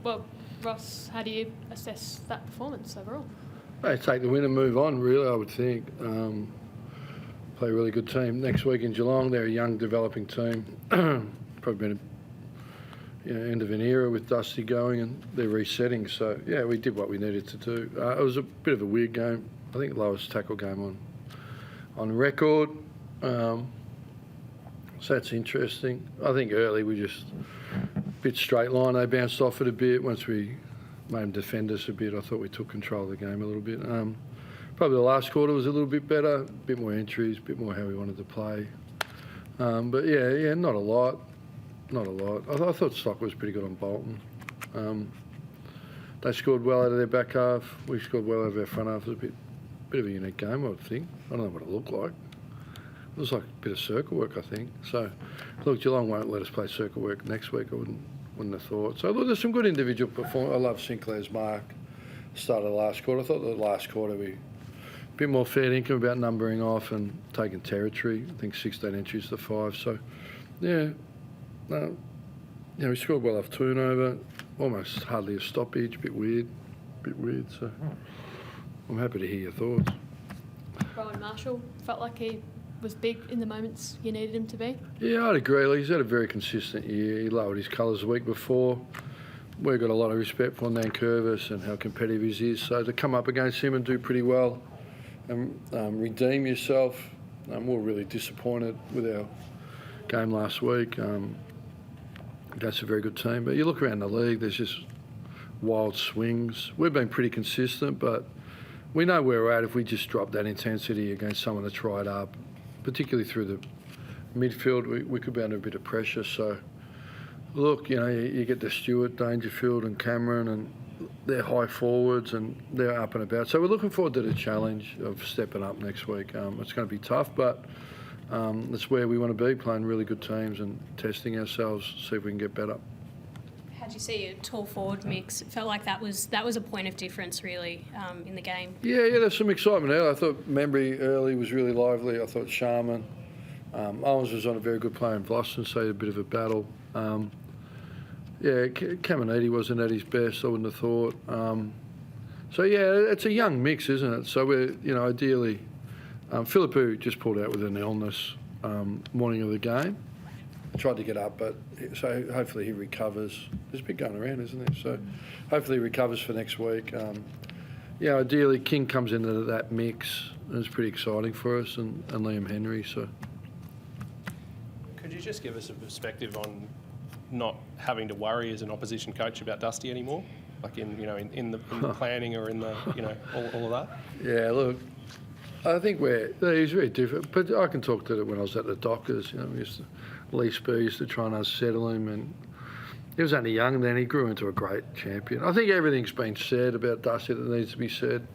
Well, Ross, how do you assess that performance overall? They take the win and move on, really, I would think. Play a really good team. Next week in Geelong, they're a young, developing team. Probably been end of an era with Dusty going, and they're resetting. So, yeah, we did what we needed to do. It was a bit of a weird game. I think the lowest tackle game on record. So that's interesting. I think early we just a bit straight line. They bounced off it a bit. Once we made them defend us a bit, I thought we took control of the game a little bit. Probably the last quarter was a little bit better, a bit more entries, a bit more how we wanted to play. But yeah, not a lot. Not a lot. I thought Stock was pretty good on Bolton. They scored well out of their back half. We scored well out of our front half. It was a bit of a unique game, I would think. I don't know what it looked like. It was like a bit of circle work, I think. So, look, Geelong won't let us play circle work next week. I wouldn't have thought. So, look, there's some good individual performance. I love Sinclair's mark. Start of the last quarter. I thought the last quarter we a bit more fair income about numbering off and taking territory. I think 16 entries to 5. So, yeah. We scored well off turnover. Almost hardly a stoppage. Bit weird. So, I'm happy to hear your thoughts. Rowan Marshall felt like he was big in the moments you needed him to be? Yeah, I'd agree. He's had a very consistent year. He lowered his colours the week before. We've got a lot of respect for Nankervis and how competitive he is. So to come up against him and do pretty well and redeem yourself, we're really disappointed with our game last week. That's a very good team. But you look around the league, there's just wild swings. We've been pretty consistent, but we know where we're at if we just drop that intensity against someone that's right up, particularly through the midfield. We could be under a bit of pressure. So, look, you get the Stewart, Dangerfield and Cameron, and they're high forwards and they're up and about. So we're looking forward to the challenge of stepping up next week. It's going to be tough, but that's where we want to be, playing really good teams and testing ourselves, see if we can get better. How do you see a tall forward mix? It felt like that was a point of difference, really, in the game. Yeah, there's some excitement early. I thought Membry early was really lively. I thought Sharman. Owens was on a very good play in Boston, so he had a bit of a battle. Caminiti wasn't at his best, I wouldn't have thought. So, it's a young mix, isn't it? So, we're, ideally... Philippou just pulled out with an illness morning of the game. Tried to get up, but so hopefully he recovers. There's a bit going around, isn't there? So hopefully he recovers for next week. Ideally King comes into that mix. It's pretty exciting for us, and Liam Henry. So could you just give us a perspective on not having to worry as an opposition coach about Dusty anymore, like in the planning or in the all of that? Yeah, look. I think he's very different, but I can talk to it when I was at the Dockers. Lee Spur used to try and unsettle him, and he was only young then. He grew into a great champion. I think everything's been said about Dusty that needs to be said.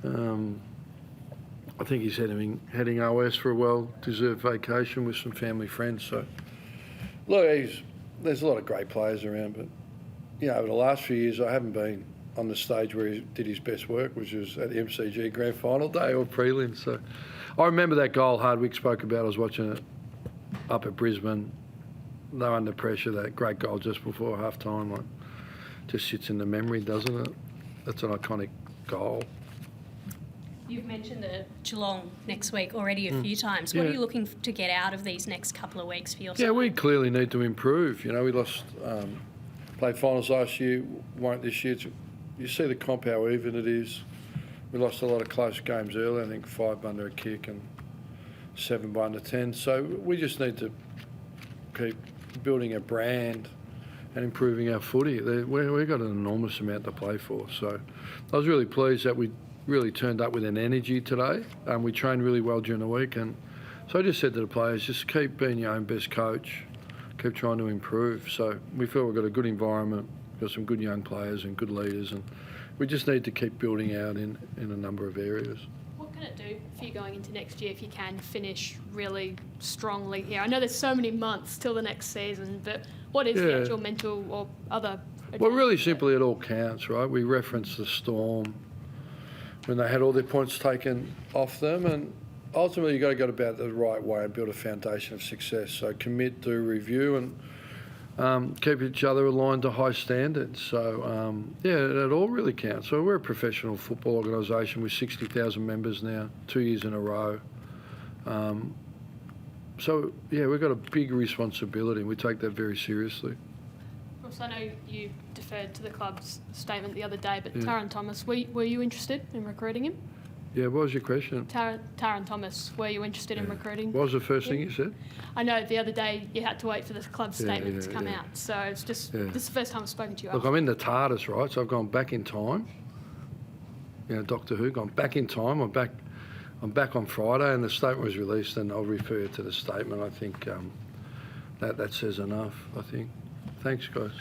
I think he's heading OS for a well-deserved vacation with some family friends. So, look, there's a lot of great players around, but over the last few years, I haven't been on the stage where he did his best work, which was at the MCG Grand Final day or prelim. So I remember that goal Hardwick spoke about. I was watching it up at Brisbane. They were under pressure, that great goal just before half-time. Just sits in the memory, doesn't it? That's an iconic goal. You've mentioned the Geelong next week already a few times. What are you looking to get out of these next couple of weeks for yourself? Yeah, we clearly need to improve. We lost, played finals last year, won't this year. You see the comp, how even it is. We lost a lot of close games early, I think 5 under a kick and 7 by under 10. So we just need to keep building a brand and improving our footy. We've got an enormous amount to play for. So I was really pleased that we really turned up with an energy today. We trained really well during the week. And so I just said to the players, just keep being your own best coach, keep trying to improve. So we feel we've got a good environment. Got some good young players and good leaders, and we just need to keep building out in a number of areas. What can it do for you going into next year if you can finish really strongly here? I know there's so many months till the next season, but what is the actual mental or other... Well, really simply, it all counts, right? We referenced the Storm when they had all their points taken off them, and ultimately you've got to go about it the right way and build a foundation of success. So commit, do, review, and keep each other aligned to high standards. So, yeah, it all really counts. So we're a professional football organisation with 60,000 members now, 2 years in a row. So, yeah, we've got a big responsibility and we take that very seriously. Also, I know you deferred to the club's statement the other day, but Taran Thomas, were you interested in recruiting him? Yeah, what was your question? Taran Thomas, were you interested in recruiting? What was the first thing you said? I know the other day you had to wait for the club's statement to come yeah. out, so it's just this is the first time I've spoken to you. Look, I'm in the TARDIS, right? So I've gone back in time. You know, Doctor Who, gone back in time. I'm back on Friday, and the statement was released, and I'll refer to the statement. I think that says enough. I think. Thanks, guys.